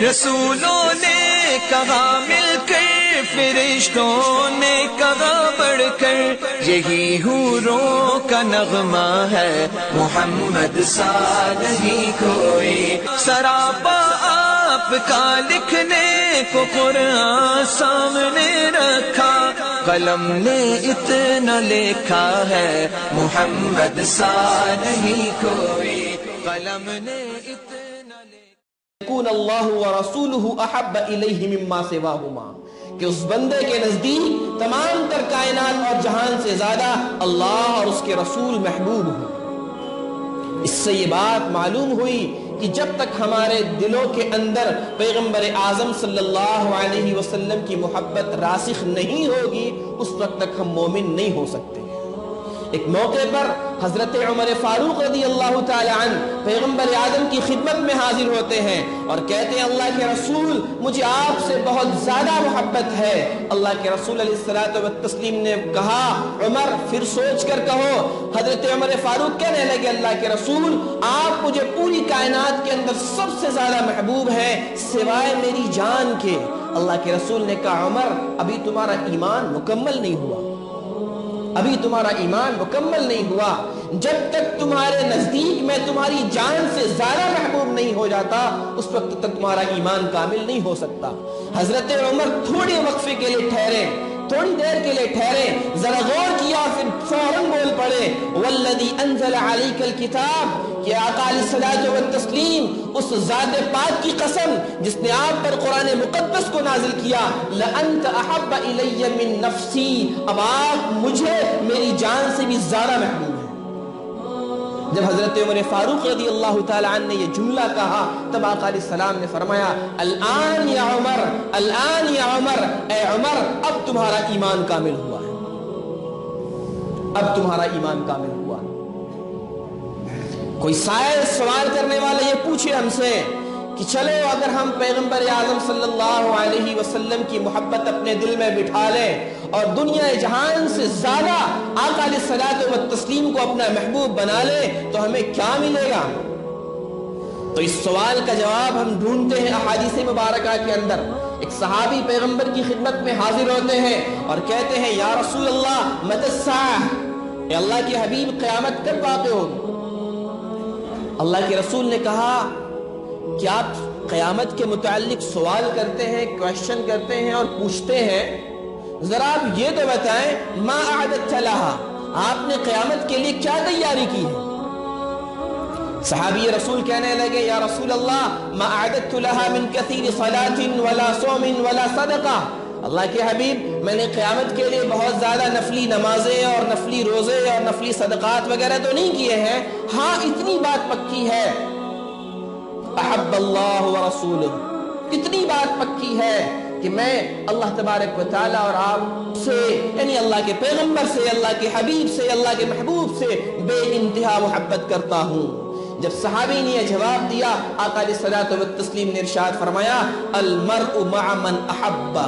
رسولوں نے کہا مل کر، فرشتوں نے کہا بڑھ کر، یہی حوروں کا نغمہ ہے، محمد سا نہیں کوئی۔ سراپا آپ کا لکھنے کو قرآن سامنے رکھا، قلم نے اتنا لکھا ہے، محمد سا نہیں کوئی، قلم نے اتنا لکھا۔ یکون اللہ ورسولہ احب الیہ مما سواہما، کہ اس بندے کے نزدیک تمام تر کائنات اور جہان سے زیادہ اللہ اور اس کے رسول محبوب ہوں۔ اس سے یہ بات معلوم ہوئی کہ جب تک ہمارے دلوں کے اندر پیغمبر اعظم صلی اللہ علیہ وسلم کی محبت راسخ نہیں ہوگی، اس وقت تک ہم مومن نہیں ہو سکتے۔ ایک موقع پر حضرت عمر فاروق رضی اللہ تعالی عنہ پیغمبر اعظم کی خدمت میں حاضر ہوتے ہیں اور کہتے ہیں اللہ کے رسول مجھے آپ سے بہت زیادہ محبت ہے۔ اللہ کے رسول علیہ الصلوۃ والتسلیم نے کہا عمر پھر سوچ کر کہو۔ حضرت عمر فاروق کہنے لگے اللہ کے رسول آپ مجھے پوری کائنات کے اندر سب سے زیادہ محبوب ہیں سوائے میری جان کے۔ اللہ کے رسول نے کہا عمر ابھی تمہارا ایمان مکمل نہیں ہوا، ابھی تمہارا ایمان مکمل نہیں ہوا، جب تک تمہارے نزدیک میں تمہاری جان سے زیادہ محبوب نہیں ہو جاتا اس وقت تک تمہارا ایمان کامل نہیں ہو سکتا۔ حضرت عمر تھوڑے وقفے کے لیے ٹھہرے، تھوڑی دیر کے لیے ٹھہرے، ذرا غور کیا، پھر فوراً بول پڑے والذی انزل علیک الکتاب، کہ آقا علیہ الصلوۃ والتسلیم اس ذات پاک کی قسم جس نے آپ پر قرآن مقدس کو نازل کیا، لأنت احب الی من نفسی، اب آپ مجھے میری جان سے بھی زیادہ محبوب ہیں۔ جب حضرت عمر فاروق رضی اللہ تعالی عنہ نے یہ جملہ کہا تب آقا علیہ السلام نے فرمایا الآن یا عمر، الآن یا عمر، اے عمر اب تمہارا ایمان کامل ہوا ہے، اب تمہارا ایمان کامل ہوا ہے۔ کوئی سوال کرنے والا یہ پوچھے ہم سے کہ چلو اگر ہم پیغمبر اعظم صلی اللہ علیہ وسلم کی محبت اپنے دل میں بٹھا لیں اور دنیا جہان سے زیادہ آقا علیہ الصلوۃ والتسلیم کو اپنا محبوب بنا لیں تو ہمیں کیا ملے گا؟ تو اس سوال کا جواب ہم ڈھونڈتے ہیں احادیث مبارکہ کے اندر۔ ایک صحابی پیغمبر کی خدمت میں حاضر ہوتے ہیں اور کہتے ہیں یا رسول اللہ متی الساعہ، اے اللہ کے حبیب قیامت کب واقع ہوگی؟ اللہ کے رسول نے کہا کہ آپ قیامت کے متعلق سوال کرتے ہیں، کوشچن کرتے ہیں اور پوچھتے ہیں، ذرا آپ یہ تو بتائیں ما اعددت لہا، آپ نے قیامت کے لیے کیا تیاری کی ہے؟ صحابی رسول کہنے لگے یا رسول اللہ ما اعددت لہا من کثیر صلاۃ ولا صوم ولا صدقہ، اللہ کے حبیب میں نے قیامت کے لیے بہت زیادہ نفلی نمازیں اور نفلی روزے اور نفلی صدقات وغیرہ تو نہیں کیے ہیں، ہاں اتنی بات پکی ہے احب اللہ ورسولہ، اتنی بات پکی ہے کہ میں اللہ تبارک و تعالیٰ اور آپ سے یعنی اللہ کے پیغمبر سے، اللہ کے حبیب سے، اللہ کے محبوب سے بے انتہا محبت کرتا ہوں۔ جب صحابی نے یہ جواب دیا آقا علیہ الصلوۃ والتسلیم نے ارشاد فرمایا المرء مع من احب،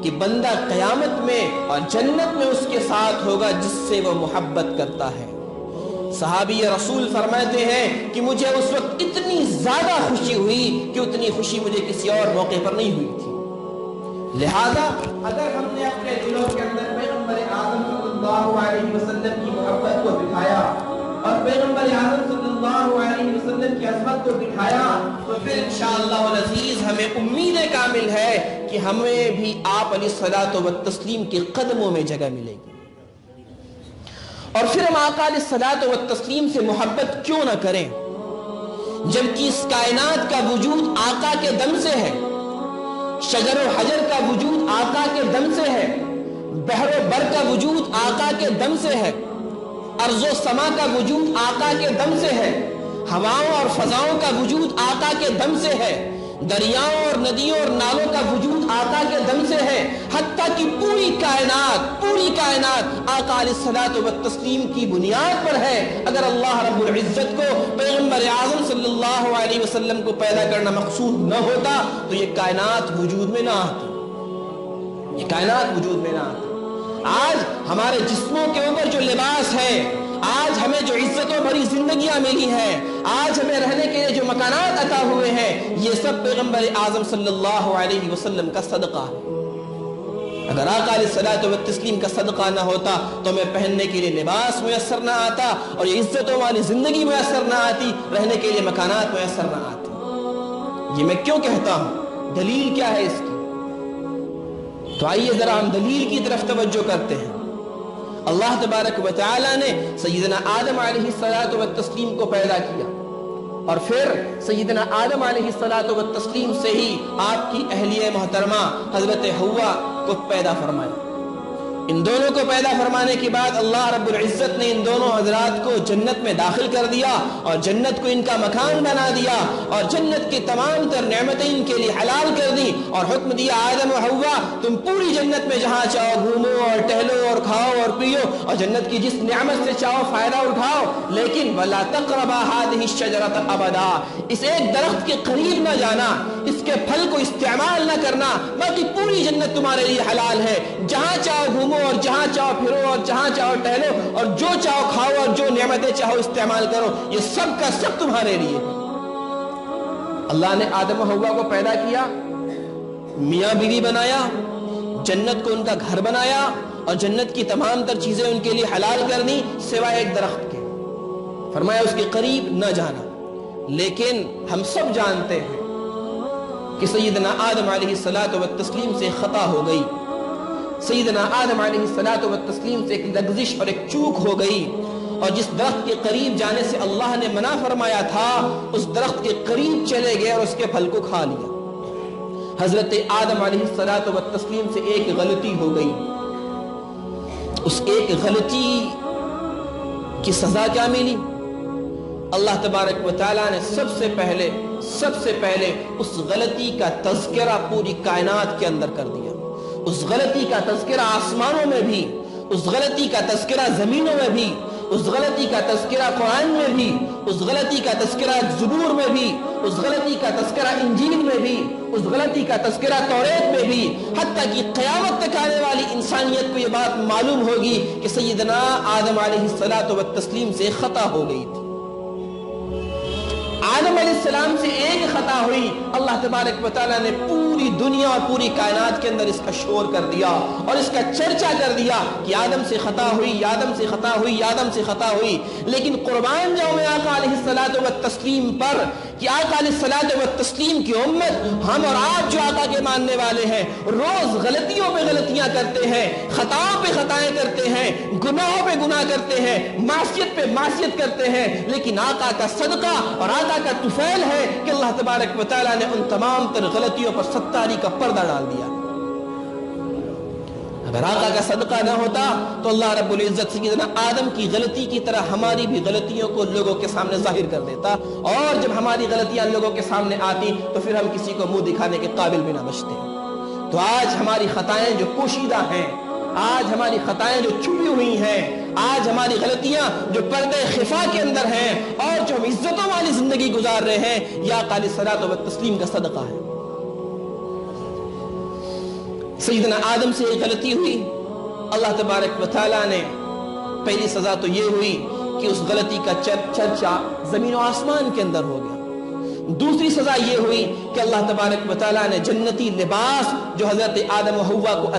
کہ بندہ قیامت میں اور جنت میں اس کے ساتھ ہوگا جس سے وہ محبت کرتا ہے۔ صحابی رسول فرماتے ہیں کہ مجھے اس وقت اتنی زیادہ خوشی ہوئی کہ اتنی خوشی مجھے کسی اور موقع پر نہیں ہوئی تھی۔ لہذا اگر ہم نے اپنے دلوں کے اندر پیغمبر اعظم صلی اللہ علیہ وسلم کی محبت کو بٹھایا اور پیغمبر اعظم صلی اللہ علیہ وسلم کی عظمت کو بٹھایا تو پھر انشاءاللہ العزیز ہمیں امید کامل ہے کہ ہمیں بھی آپ علیہ الصلوۃ والتسلیم کے قدموں میں جگہ ملے گی۔ اور پھر ہم آقا علیہ الصلوۃ والتسلیم سے محبت کیوں نہ کریں جبکہ اس کائنات کا وجود آقا کے دم سے ہے، شجر و حجر کا وجود آقا کے دم سے ہے، بحر و بر کا وجود آقا کے دم سے ہے، ارض و سما کا وجود آقا کے دم سے ہے، ہواؤں اور فضاؤں کا وجود آقا کے دم سے ہے، دریاؤں اور ندیوں اور نالوں کا وجود آقا کے دم سے ہے، حتیٰ کہ پوری کائنات آقا علیہ الصلوۃ والتسلیم کی بنیاد پر ہے۔ اگر اللہ رب العزت کو پیغمبر اعظم صلی اللہ علیہ وسلم کو پیدا کرنا مقصود نہ ہوتا تو یہ کائنات وجود میں نہ آتی، یہ کائنات وجود میں نہ آتی۔ آج ہمارے جسموں کے اوپر جو لباس ہے، آج ہمیں جو عزتوں بھری زندگیاں ملی ہیں، آج ہمیں رہنے کے لیے جو مکانات عطا ہوئے ہیں، یہ سب پیغمبر اعظم صلی اللہ علیہ وسلم کا صدقہ ہے۔ اگر آقا علیہ الصلوۃ والتسلیم کا صدقہ نہ ہوتا تو ہمیں پہننے کے لیے لباس میسر نہ آتا، اور یہ عزتوں والی زندگی میسر نہ آتی، رہنے کے لیے مکانات میسر نہ آتے۔ یہ میں کیوں کہتا ہوں؟ دلیل کیا ہے اس کی؟ تو آئیے ذرا ہم دلیل کی طرف توجہ کرتے ہیں۔ اللہ تبارک و تعالی نے سیدنا آدم علیہ الصلوۃ والتسلیم کو پیدا کیا، اور پھر سیدنا آدم علیہ الصلوۃ والتسلیم سے ہی آپ کی اہلیہ محترمہ حضرت حوا کو پیدا فرمایا۔ ان دونوں کو پیدا فرمانے کے بعد اللہ رب العزت نے ان دونوں حضرات کو جنت میں داخل کر دیا، اور جنت کو ان کا مکان بنا دیا، اور جنت کی تمام تر نعمتیں ان کے لیے حلال کر دی، اور حکم دیا آدم و حوا تم پوری جنت میں جہاں چاہو گھومو اور ٹہلو اور کھاؤ اور پیو، اور جنت کی جس نعمت سے چاہو فائدہ اٹھاؤ، لیکن وَلَا تَقْرَبَا هَٰذِهِ الشَّجَرَةَ أَبَدًا، اس ایک درخت کے قریب نہ جانا، اس کے پھل کو استعمال نہ کرنا، باقی پوری جنت تمہارے لیے حلال ہے، جہاں چاہو گھومو اور جہاں چاہو پھرو اور جہاں چاہو ٹہلو اور جو چاہو کھاؤ اور جو نعمتیں چاہو استعمال کرو، یہ سب کا سب تمہارے لیے۔ اللہ نے آدم و حوا کو پیدا کیا، میاں بیوی بنایا، جنت کو ان کا گھر بنایا، اور جنت کی تمام تر چیزیں ان کے لیے حلال کر دی سوائے ایک درخت کے، فرمایا اس کے قریب نہ جانا۔ لیکن ہم سب جانتے ہیں کہ سیدنا آدم علیہ الصلوۃ والتسلیم سے خطا ہو گئی، سیدنا آدم علیہ الصلوۃ والتسلیم سے ایک لغزش اور ایک چوک ہو گئی، اور جس درخت کے قریب جانے سے اللہ نے منع فرمایا تھا اس درخت کے قریب چلے گئے اور اس کے پھل کو کھا لیا۔ حضرت آدم علیہ الصلوۃ والتسلیم سے ایک غلطی ہو گئی، اس ایک غلطی کی سزا کیا ملی؟ اللہ تبارک و تعالیٰ نے سب سے پہلے اس غلطی کا تذکرہ پوری کائنات کے اندر کر دیا، اس غلطی کا تذکرہ آسمانوں میں بھی، اس غلطی کا تذکرہ زمینوں میں بھی، اس غلطی کا تذکرہ قرآن میں بھی، اس غلطی کا تذکرہ زبور میں بھی، اس غلطی کا تذکرہ انجیل میں بھی، اس غلطی کا تذکرہ توریت میں بھی، حتیٰ کہ قیامت تک آنے والی انسانیت کو یہ بات معلوم ہوگی کہ سیدنا آدم علیہ الصلوۃ والتسلیم سے خطا ہو گئی تھی۔ آدم علیہ السلام سے ایک خطا ہوئی، اللہ تبارک و تعالیٰ نے پوری دنیا اور پوری کائنات کے اندر اس کا شور کر دیا اور اس کا چرچا کر دیا کہ آدم سے خطا ہوئی، آدم سے خطا ہوئی، آدم سے خطا ہوئی۔ لیکن قربان جاؤں میں آقا علیہ الصلوۃ والتسلیم پر کہ آقا علیہ الصلوۃ والتسلیم کی امت، ہم اور آپ جو آقا کے ماننے والے ہیں، روز غلطیوں پہ غلطیاں کرتے ہیں، خطاؤں پہ خطائیں کرتے ہیں، گناہوں پہ گناہ کرتے ہیں، معصیت پہ معصیت کرتے ہیں، لیکن آقا کا صدقہ اور آقا کا طفیل ہے کہ اللہ تبارک و تعالیٰ نے ان تمام تر غلطیوں پر ستاری کا پردہ ڈال دیا۔ اگر آقا کا صدقہ نہ ہوتا تو اللہ رب العزت سیدنا آدم کی غلطی کی طرح ہماری بھی غلطیوں کو لوگوں کے سامنے ظاہر کر دیتا، اور جب ہماری غلطیاں لوگوں کے سامنے آتی تو پھر ہم کسی کو منہ دکھانے کے قابل بھی نہ بچتے۔ تو آج ہماری خطائیں جو پوشیدہ ہیں، آج ہماری خطائیں جو چھپی ہوئی ہیں، آج ہماری غلطیاں جو پردے خفا کے اندر ہیں، اور جو ہم عزتوں والی زندگی گزار رہے ہیں، یہ آقا علیہ الصلوۃ والتسلیم کا صدقہ ہے۔ سیدنا آدم سے ایک غلطی ہوئی، اللہ تبارک و تعالیٰ نے پہلی سزا تو یہ ہوئی کہ اس غلطی کا چرچا زمین و آسمان کے اندر ہو گیا۔ دوسری سزا یہ ہوئی کہ اللہ تبارک و تعالیٰ نے جنتی لباس جو حضرت آدم و حوا کو